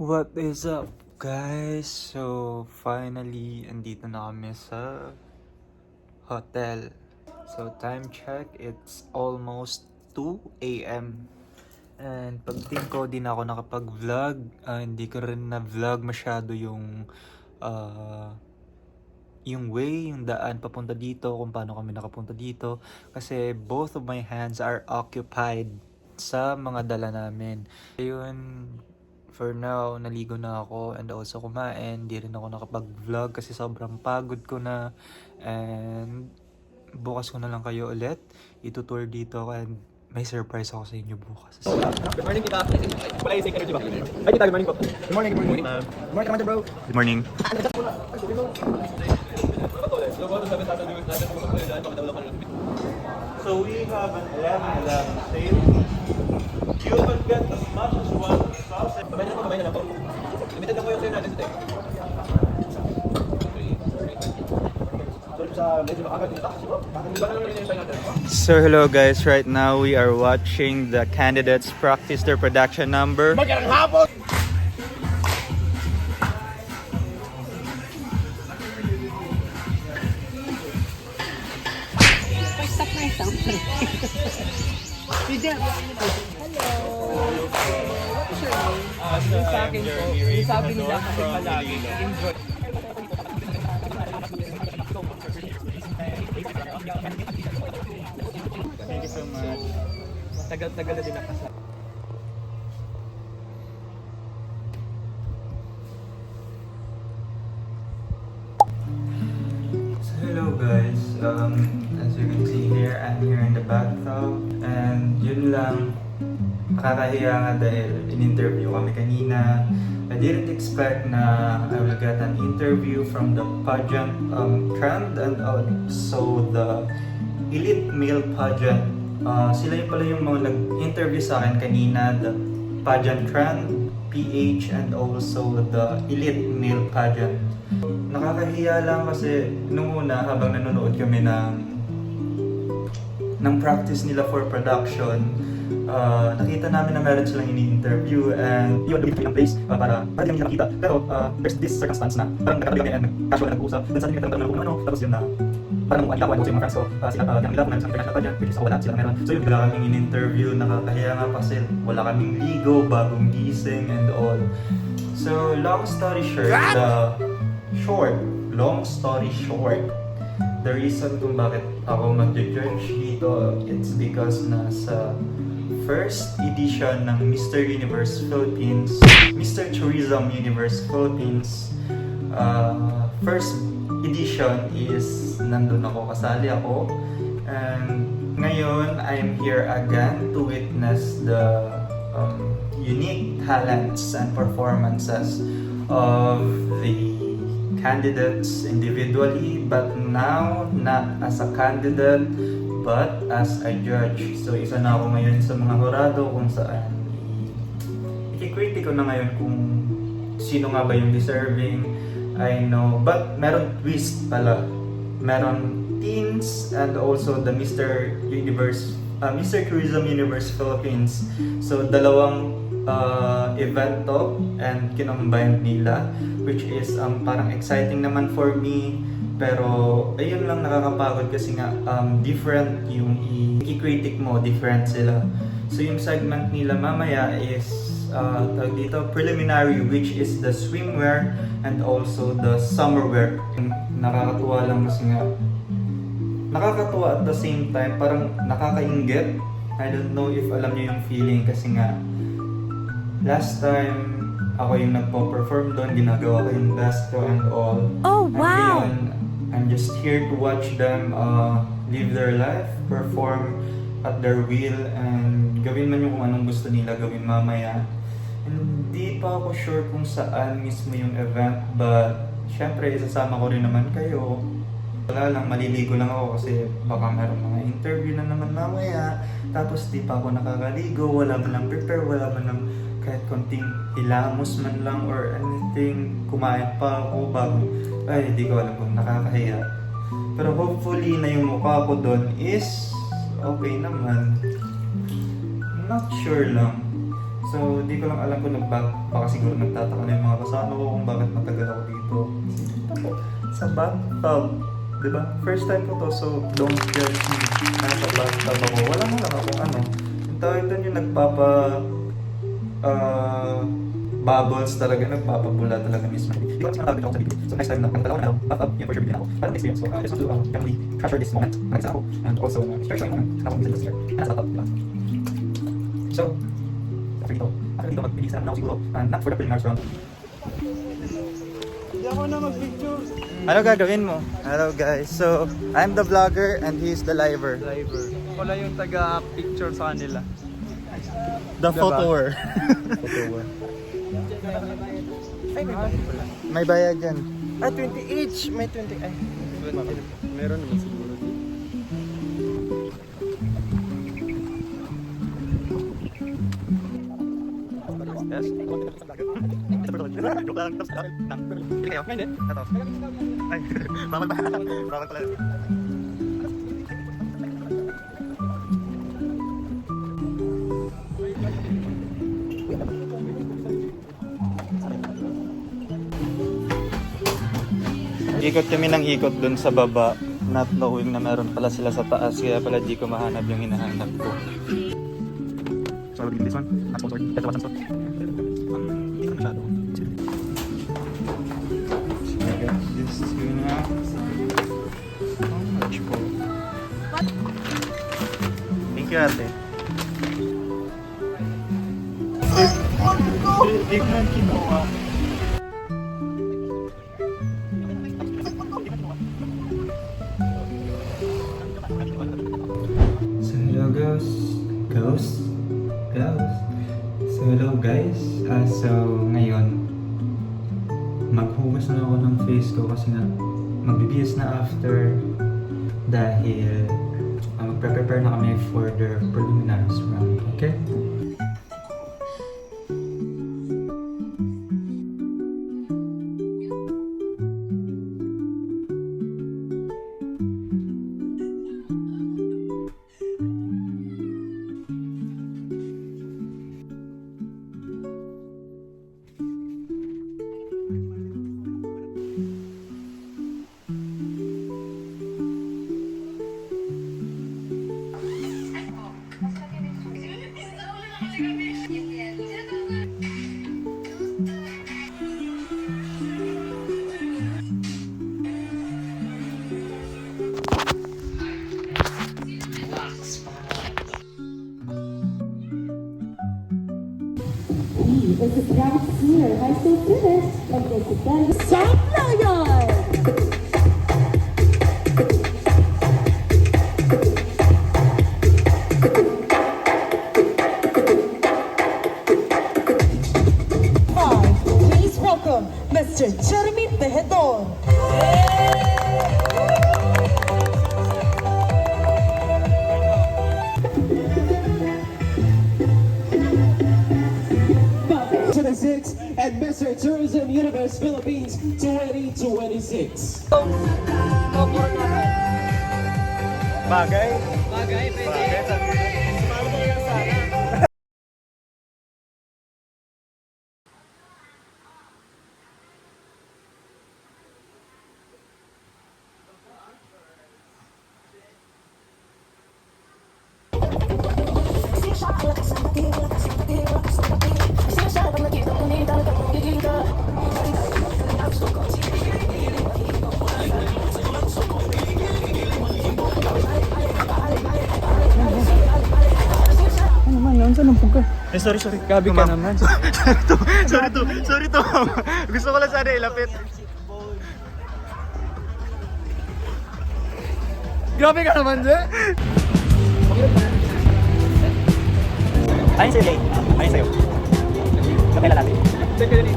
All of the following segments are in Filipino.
What is up, guys? So, finally, andito na kami sa hotel. So, time check, it's almost 2 a.m. And pagdating ko, di na ako nakapag-vlog. Hindi ko rin na-vlog masyado yung way, yung daan papunta dito, kung paano kami nakapunta dito. Kasi both of my hands are occupied sa mga dala namin. Ayun, for now, naligo na ako and also kumain. Di rin ako nakapag-vlog kasi sobrang pagod ko na. And bukas ko na lang kayo ulit itutour dito and may surprise ako sa inyo bukas. Good morning, tita. Wala yung energy ba? Ay, tita, good morning po. Good morning, good morning. Good morning, Commander bro. Good morning. So we have an 11-11 sale. You can get as much as one sauce. Kamay na lang po. Limited lang po yung sale natin today. So hello guys, right now we are watching the candidates practice their production number. Magandang hapon! Stop myself. You did. Hello. What's your name? Yung sa akin po, yung sabi nila kasi palagi, enjoy. Thank you so much. Tagal-tagal na din nakasama. So hello guys, as you can see here, I'm here in the bathtub and yun lang, nakakahiya nga dahil in-interview kami kanina. I didn't expect na I will get an interview from the pageant trend and also the elite male pageant. Sila yung pala yung mga nag-interview sa akin kanina, the pageant trend, PH, and also the elite male pageant. Nakakahiya lang kasi nung una habang nanonood kami ng practice nila for production, nakita namin na meron silang ini-interview and yun, lumit kami ng place para hindi lang nakita. Pero there's this circumstance na parang nagkatabi kami and casual na nag-uusap. Then suddenly nagtanong kung ano, tapos yun na parang ang lawan ko sa mga friends ko, sila nila kung namin sa international pageant, which is wala sila meron. So yun, bigla kaming in-interview, nakakahiya nga kasi wala kaming ligo, bagong gising and all. So long story short, the reason kung bakit ako mag-judge dito, it's because nasa first edition ng Mr. Universe Philippines, Mr. Tourism Universe Philippines, first edition is nandun ako, kasali ako, and ngayon I'm here again to witness the unique talents and performances of the candidates individually, but now not as a candidate but as a judge. So isa na ako ngayon sa mga hurado kung saan i-critic ko na ngayon kung sino nga ba yung deserving. I know, but meron twist pala. Meron teens and also the Mr. Tourism Universe Philippines. So dalawang event to and kinombine nila, which is parang exciting naman for me, pero ayun lang, nakakapagod kasi nga different yung i-critic mo, different sila. So yung segment nila mamaya is tawag dito, preliminary, which is the swimwear and also the summerwear. Nakakatuwa lang kasi nga nakakatuwa at the same time, parang nakakainggit. I don't know if alam niyo yung feeling kasi nga last time, ako yung nagpo-perform doon, ginagawa ko yung best ko and all. Oh, wow! And ngayon, I'm just here to watch them live their life, perform at their will, and gawin man yung kung anong gusto nila gawin mamaya. Hindi pa ako sure kung saan mismo yung event, but syempre isasama ko rin naman kayo. Wala lang, maliligo lang ako kasi baka meron mga interview na naman mamaya, tapos di pa ako nakakaligo, wala man lang prepare, wala man lang kahit konting hilamos man lang or anything, kumain pa ako bago, ay hindi ko alam kung nakakahiya. Pero hopefully na yung mukha ko doon is okay naman. Not sure lang. So, di ko lang alam kung baka siguro nagtataka na yung mga kasama ko kung bakit matagal ako dito. Kasi sa bathtub, di ba? First time ko to, so don't judge me. Nasa bathtub ako. Wala mo lang akong ano. Yung tawag doon yung bubbles talaga, nagpapabula talaga mismo. Di ko alam sa ako sa video. So next time na pagkatalaw na bathtub, yun for sure bigyan ako. Parang experience. So I just want to definitely treasure this moment. Nagsa ako. And also, especially yung nakakong business here. Nasa bathtub, di ba? So, after dito, magbilis na ako siguro. Not for the preliminary round. Hindi ako na mag-picture. Ano gagawin mo? Hello guys. So, I'm the vlogger and he's the liver. Driver. Wala yung taga-picture sa kanila. The photoer. May bayad yan. Ah, 20 each. May 20. Ay. Meron naman siguro. Yes. Hindi. Ay, bawal ba? Bawal pala. Ikot kami ng ikot dun sa baba, not knowing na meron pala sila sa taas, kaya pala di ko mahanap yung hinahanap ko. So I will give this one, not sponsored, that's the one sponsored. Hindi naman masyado. So I got this tuna. How much po? Thank you ate. Hindi ko man kinuha. So hello girls. So hello guys. So ngayon maghugas na ako ng face ko kasi nga magbibihis na after dahil magpe-prepare na kami for the preliminaries round. Okay? This is Travis Senior High School students from the South Lyon. Please welcome Mr. Jeremy Tejedor. And Mr. Tourism Universe Philippines 2026. Bagay? Bagay, pwede. Eh, sorry. Gabi ka naman. Sorry to. Gusto ko lang sana ilapit. Grabe ka naman, Je. Ayun sa'yo, Jay. Ayun sa'yo. Kapela natin. Teka dali.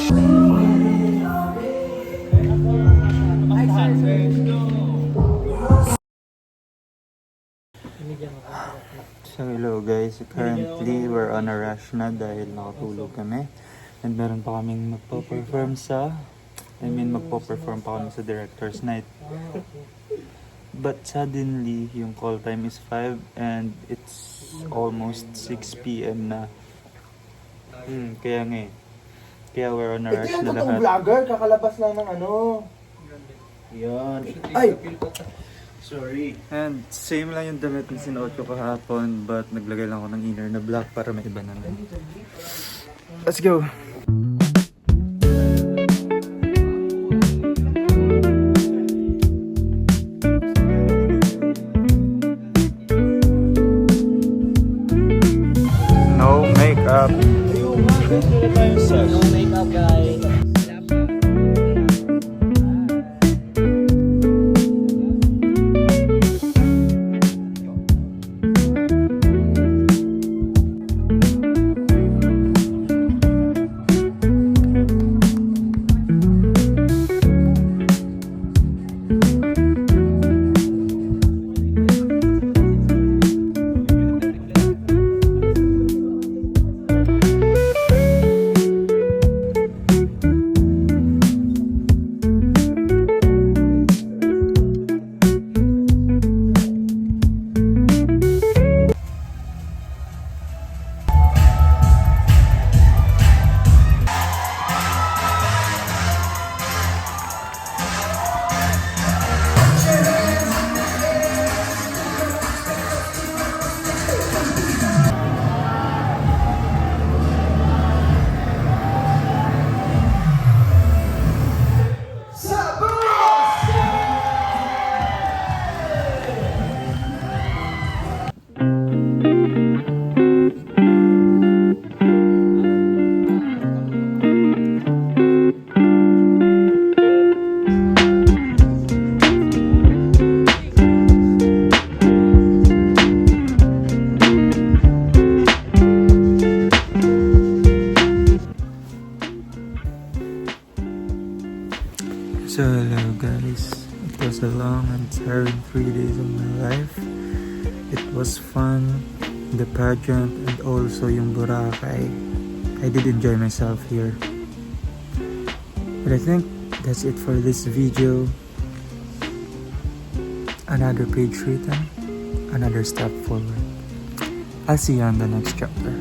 So hello guys, currently we're on a rush na dahil nakatulog kami. And meron pa kaming magpo-perform magpo-perform pa kami sa director's night. But suddenly, yung call time is 5 and it's almost 6 p.m. na. Kaya nga eh. Kaya we're on a rush na lahat. vlogger, kakalabas lang ng ano. Yan. Ay! Sorry. And same lang yung damit na sinuot ko kahapon, but naglagay lang ako ng inner na black para may iba naman. Let's go! No makeup. Ayun nga, guys, wala tayong sex. No makeup, guys. So hello guys, it was a long and tiring 3 days of my life. It was fun, the pageant, and also yung Boracay. I did enjoy myself here. But I think that's it for this video. Another page written, another step forward. I'll see you on the next chapter.